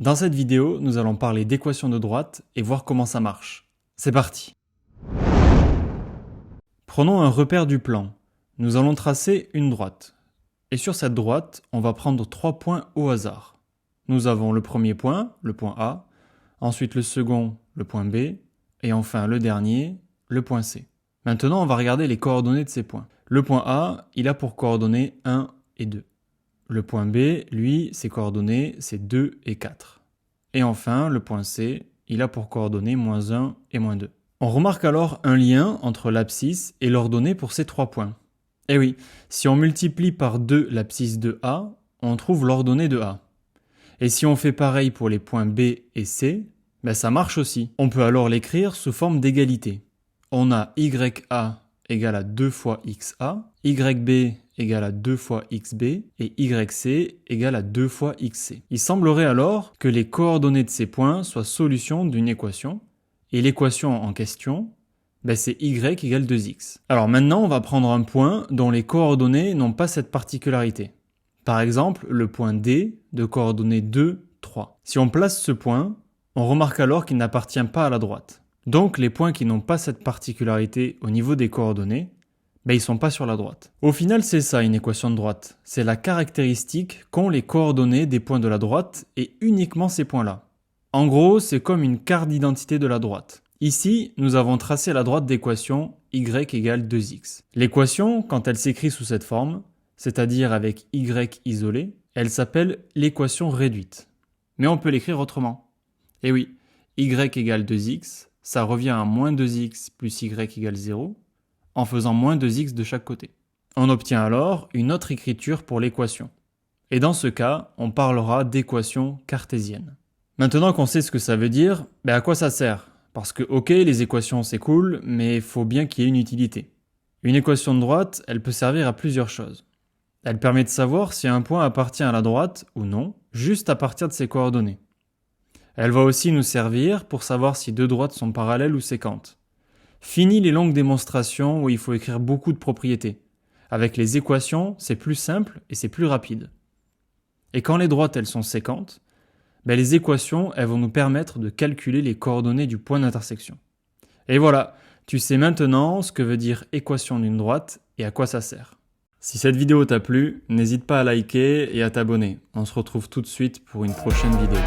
Dans cette vidéo, nous allons parler d'équations de droite et voir comment ça marche. C'est parti! Prenons un repère du plan. Nous allons tracer une droite. Et sur cette droite, on va prendre 3 points au hasard. Nous avons le premier point, le point A, ensuite le second, le point B, et enfin le dernier, le point C. Maintenant, on va regarder les coordonnées de ces points. Le point A, il a pour coordonnées 1 et 2. Le point B, lui, ses coordonnées, c'est 2 et 4. Et enfin, le point C, il a pour coordonnées -1 et -2. On remarque alors un lien entre l'abscisse et l'ordonnée pour ces 3 points. Eh oui, si on multiplie par 2 l'abscisse de A, on trouve l'ordonnée de A. Et si on fait pareil pour les points B et C, ben ça marche aussi. On peut alors l'écrire sous forme d'égalité. On a YA égale à 2 fois XA, YB égale à 2 fois XB et YC égale à 2 fois XC. Il semblerait alors que les coordonnées de ces points soient solutions d'une équation, et l'équation en question, ben c'est Y égale 2X. Alors maintenant, on va prendre un point dont les coordonnées n'ont pas cette particularité. Par exemple, le point D de coordonnées 2, 3. Si on place ce point, on remarque alors qu'il n'appartient pas à la droite. Donc les points qui n'ont pas cette particularité au niveau des coordonnées, ben ils sont pas sur la droite. Au final, c'est ça une équation de droite. C'est la caractéristique qu'ont les coordonnées des points de la droite et uniquement ces points-là. En gros, c'est comme une carte d'identité de la droite. Ici, nous avons tracé la droite d'équation y égale 2x. L'équation, quand elle s'écrit sous cette forme, c'est-à-dire avec y isolé, elle s'appelle l'équation réduite. Mais on peut l'écrire autrement. Et oui, y égale 2x, ça revient à -2x plus y égale 0, en faisant -2x de chaque côté. On obtient alors une autre écriture pour l'équation. Et dans ce cas, on parlera d'équation cartésienne. Maintenant qu'on sait ce que ça veut dire, ben à quoi ça sert? Parce que ok, les équations c'est cool, mais il faut bien qu'il y ait une utilité. Une équation de droite, elle peut servir à plusieurs choses. Elle permet de savoir si un point appartient à la droite ou non, juste à partir de ses coordonnées. Elle va aussi nous servir pour savoir si deux droites sont parallèles ou séquentes. Fini les longues démonstrations où il faut écrire beaucoup de propriétés. Avec les équations, c'est plus simple et c'est plus rapide. Et quand les droites elles sont séquentes, ben les équations elles vont nous permettre de calculer les coordonnées du point d'intersection. Et voilà, tu sais maintenant ce que veut dire équation d'une droite et à quoi ça sert. Si cette vidéo t'a plu, n'hésite pas à liker et à t'abonner. On se retrouve tout de suite pour une prochaine vidéo.